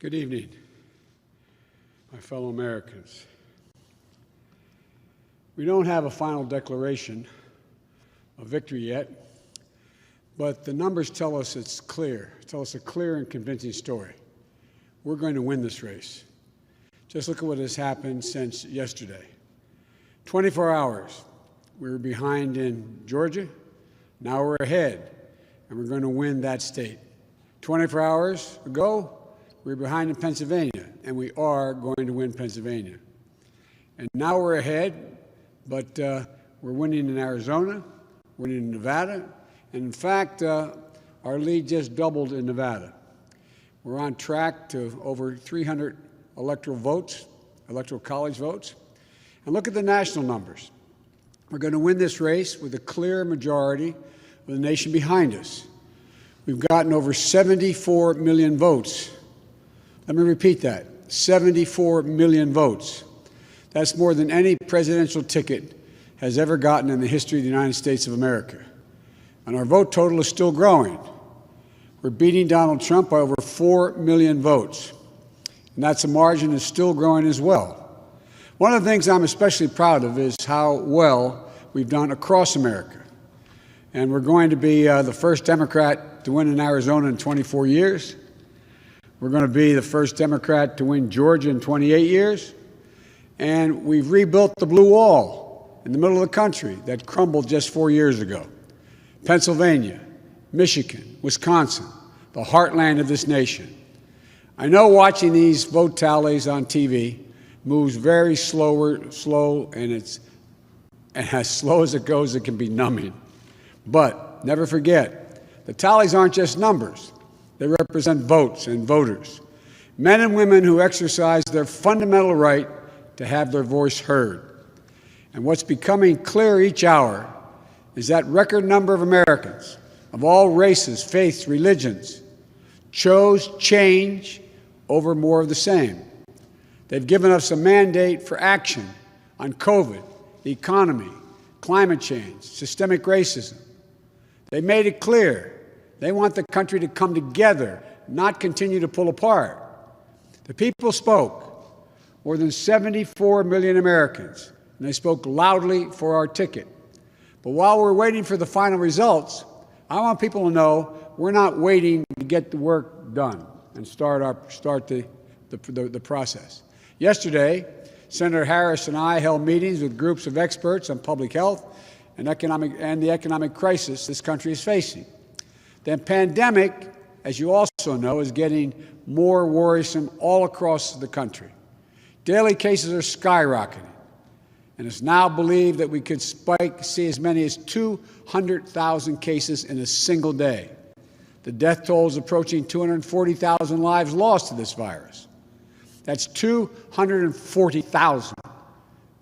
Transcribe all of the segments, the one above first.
Good evening, my fellow Americans. We don't have a final declaration of victory yet, but the numbers tell us it's clear, tell us a clear and convincing story. We're going to win this race. Just look at what has happened since yesterday. 24 hours, we were behind in Georgia, now we're ahead, and we're going to win that state. 24 hours ago, we were behind in Pennsylvania, and we are going to win Pennsylvania. And now we're ahead, but we're winning in Arizona, we're winning in Nevada, and in fact, our lead just doubled in Nevada. We're on track to over 300 electoral votes, electoral college votes. And look at the national numbers. We're going to win this race with a clear majority of the nation behind us. We've gotten over 74 million votes. Let me repeat that, 74 million votes. That's more than any presidential ticket has ever gotten in the history of the United States of America. And our vote total is still growing. We're beating Donald Trump by over 4 million votes. And that's a margin that's still growing as well. One of the things I'm especially proud of is how well we've done across America. And we're going to be the first Democrat to win in Arizona in 24 years. We're going to be the first Democrat to win Georgia in 28 years. And we've rebuilt the blue wall in the middle of the country that crumbled just 4 years ago. Pennsylvania, Michigan, Wisconsin, the heartland of this nation. I know watching these vote tallies on TV moves very slow, and as slow as it goes, it can be numbing. But never forget, the tallies aren't just numbers. They represent votes and voters, men and women who exercise their fundamental right to have their voice heard. And what's becoming clear each hour is that record number of Americans of all races, faiths, religions chose change over more of the same. They've given us a mandate for action on COVID, the economy, climate change, systemic racism. They made it clear they want the country to come together, not continue to pull apart. The people spoke, more than 74 million Americans, and they spoke loudly for our ticket. But while we're waiting for the final results, I want people to know we're not waiting to get the work done and start the process. Yesterday, Senator Harris and I held meetings with groups of experts on public health and the economic crisis this country is facing. The pandemic, as you also know, is getting more worrisome all across the country. Daily cases are skyrocketing, and it's now believed that we could see as many as 200,000 cases in a single day. The death toll is approaching 240,000 lives lost to this virus. That's 240,000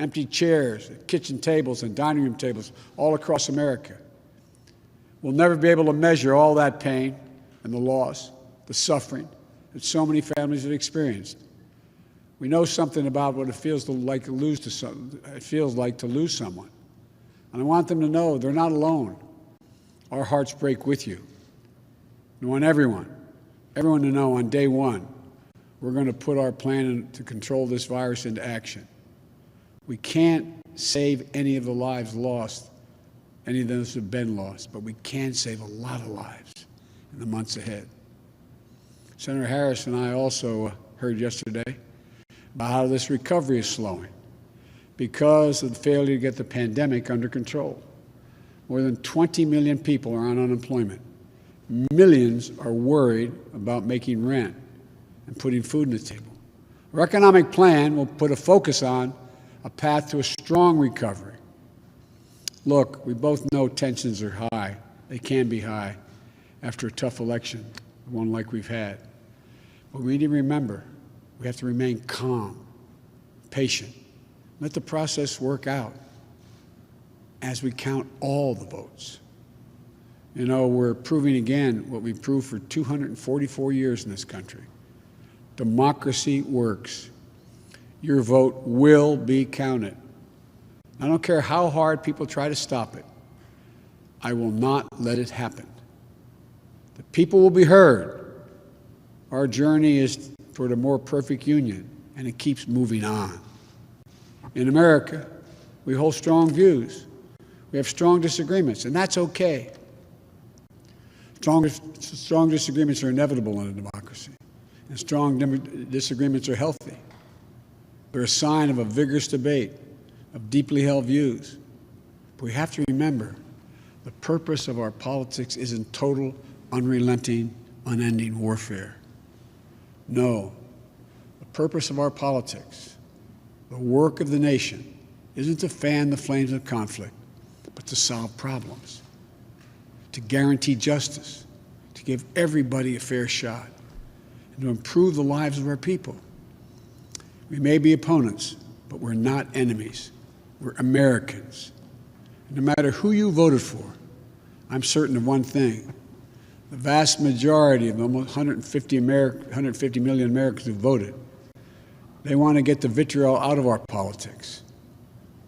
empty chairs, kitchen tables, and dining room tables all across America. We'll never be able to measure all that pain and the loss, the suffering that so many families have experienced. We know something about what it feels like to lose someone. And I want them to know they're not alone. Our hearts break with you. I want everyone to know on day one, we're going to put our plan to control this virus into action. We can't save any of the lives lost, any of those who have been lost, but we can save a lot of lives in the months ahead. Senator Harris and I also heard yesterday about how this recovery is slowing because of the failure to get the pandemic under control. More than 20 million people are on unemployment. Millions are worried about making rent and putting food on the table. Our economic plan will put a focus on a path to a strong recovery. Look, we both know tensions are high. They can be high after a tough election, one like we've had. But we need to remember, we have to remain calm, patient. Let the process work out as we count all the votes. You know, we're proving again what we've proved for 244 years in this country. Democracy works. Your vote will be counted. I don't care how hard people try to stop it. I will not let it happen. The people will be heard. Our journey is toward a more perfect union, and it keeps moving on. In America, we hold strong views. We have strong disagreements, and that's okay. Strong disagreements are inevitable in a democracy, and strong disagreements are healthy. They're a sign of a vigorous debate, of deeply held views. But we have to remember, the purpose of our politics isn't total, unrelenting, unending warfare. No, the purpose of our politics, the work of the nation, isn't to fan the flames of conflict, but to solve problems, to guarantee justice, to give everybody a fair shot, and to improve the lives of our people. We may be opponents, but we're not enemies. We're Americans. And no matter who you voted for, I'm certain of one thing. The vast majority of the almost 150 million Americans who voted, they want to get the vitriol out of our politics.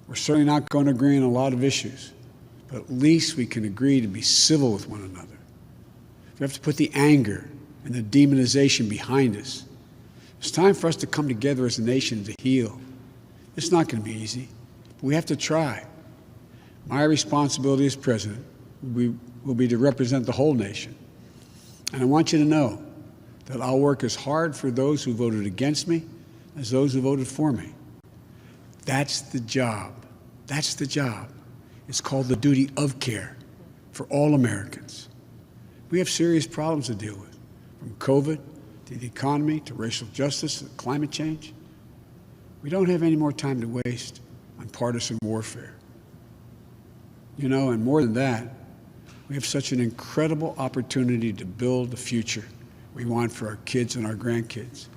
We're certainly not going to agree on a lot of issues, but at least we can agree to be civil with one another. We have to put the anger and the demonization behind us. It's time for us to come together as a nation to heal. It's not going to be easy, but we have to try. My responsibility as president will be to represent the whole nation. And I want you to know that I'll work as hard for those who voted against me as those who voted for me. That's the job. That's the job. It's called the duty of care for all Americans. We have serious problems to deal with, from COVID to the economy to racial justice to climate change. We don't have any more time to waste on partisan warfare. You know, and more than that, we have such an incredible opportunity to build the future we want for our kids and our grandkids.